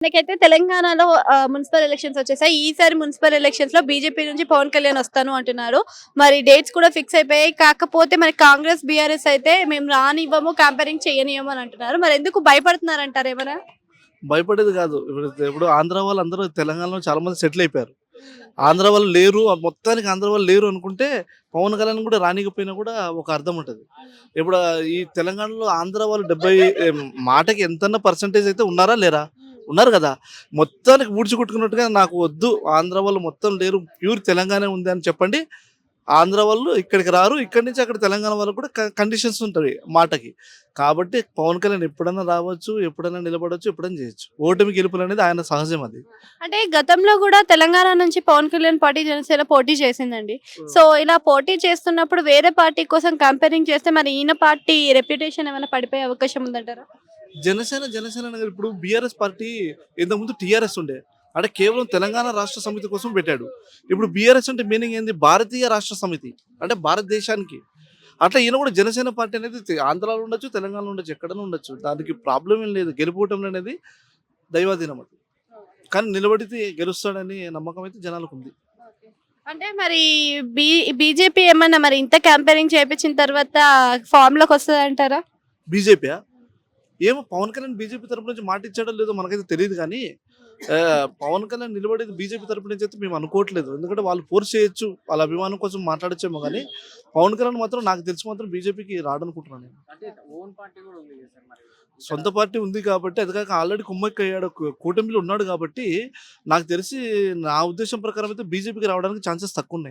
మనకైతే తెలంగాణలో municipal elections వచ్చేసాయి. ఈసారి మున్సిపల్ ఎలక్షన్స్‌లో బీజేపీ నుంచి పవన్ కళ్యాణ్ వస్తాను అంటున్నారు. మరి డేట్స్ కూడా ఫిక్స్ అయిపోయాయి. కాకపోతే మరి కాంగ్రెస్, బీఆర్ఎస్ అయితే మేము రానివ్వము, క్యాంపెయినింగ్ చేయనివ్వము అని అంటున్నారు. మరి ఎందుకు భయపడుతున్నారంటారా ఏమైనా? భయపడేది కాదు. ఇప్పుడు ఆంధ్ర వాళ్ళందరూ తెలంగాణలో చాలా మంది సెటిల్ అయిపోయారు. ఆంధ్ర వాళ్ళు లేరు, మొత్తానికి ఆంధ్ర వాళ్ళు లేరు అనుకుంటే పవన్ కళ్యాణ్ కూడా రానీకపోయినా కూడా ఒక అర్థం ఉంటది. ఇప్పుడు ఈ తెలంగాణలో ఆంధ్ర వాళ్ళు 70 మాటకి ఎంతన్నా పర్సెంటేజ్ అయితే ఉన్నారా లేరా? ఉన్నారు కదా! మొత్తానికి ఊడ్చికొట్టుకున్నట్టుగా నాకు వద్దు, ఆంధ్ర వాళ్ళు మొత్తం లేరు, ప్యూర్ తెలంగాణే ఉంది అని చెప్పండి. ఆంధ్ర వాళ్ళు ఇక్కడికి రారు. ఇక్కడి నుంచి అక్కడ తెలంగాణ వాళ్ళకి కూడా కండిషన్స్ ఉంటవి మాటకి. కాబట్టి పవన్ కళ్యాణ్ ఎప్పుడైనా రావచ్చు, ఎప్పుడైనా నిలబడొచ్చు, ఎప్పుడైనా చేయొచ్చు. ఓటమి గెలుపులనేది ఆయన సహజం అది. అంటే గతంలో కూడా తెలంగాణ నుంచి పవన్ కళ్యాణ్ పార్టీ, జనసేన పోటీ చేసిందండి. సో, ఇలా పోటీ చేస్తున్నప్పుడు వేరే పార్టీ కోసం కంపేరింగ్ చేస్తే మరి ఈయన పార్టీ రెప్యుటేషన్ ఏమైనా పడిపోయే అవకాశం ఉందంటారా? జనసేన అనేది ఇప్పుడు బీఆర్ఎస్ పార్టీ ఇంతకుముందు టీఆర్ఎస్ ఉండే. అంటే కేవలం తెలంగాణ రాష్ట్ర సమితి కోసం పెట్టాడు. ఇప్పుడు బీఆర్ఎస్ అంటే మీనింగ్ ఏంది? భారతీయ రాష్ట్ర సమితి. అంటే భారతదేశానికి. అట్లా ఈయన కూడా జనసేన పార్టీ అనేది ఆంధ్రాలో ఉండొచ్చు, తెలంగాణలో ఉండొచ్చు, ఎక్కడైనా ఉండొచ్చు. దానికి ప్రాబ్లమ్ ఏం లేదు. గెలుపోవటం అనేది దైవాధీనం అది. కానీ నిలబడితే గెలుస్తాడని నమ్మకం అయితే జనాలకుంది. అంటే మరి బీ బీజేపీ ఏమన్నా మరి ఇంత క్యాంపెయినింగ్ చేపించిన తర్వాత ఫార్మ్‌లోకి వస్తదంటారా? బీజేపీయా? ఏమో పవన్ కళ్యాణ్ బీజేపీ తరపు నుంచి మాట ఇచ్చాడో లేదో మనకైతే తెలీదు గానీ, పవన్ కళ్యాణ్ నిలబడేది బీజేపీ తరపు నుంచి అయితే మేము అనుకోవట్లేదు. ఎందుకంటే వాళ్ళు ఫోర్స్ చేయొచ్చు. వాళ్ళ అభిమానం కోసం మాట్లాడొచ్చేమో గానీ, పవన్ కళ్యాణ్ మాత్రం నాకు తెలిసి మాత్రం బీజేపీకి రాడనుకుంటున్నాను నేను. అంటే ఓన్ పార్టీ కూడా ఉంది కదా సార్ మరి. సొంత పార్టీ ఉంది కాబట్టి, అది కాక ఆల్రెడీ కుమ్మక్కయ్యాడు. కూటమిలో ఉన్నాడు కాబట్టి, నాకు తెలిసి నా ఉద్దేశం ప్రకారం అయితే బీజేపీకి రావడానికి ఛాన్సెస్ తక్కువున్నాయి.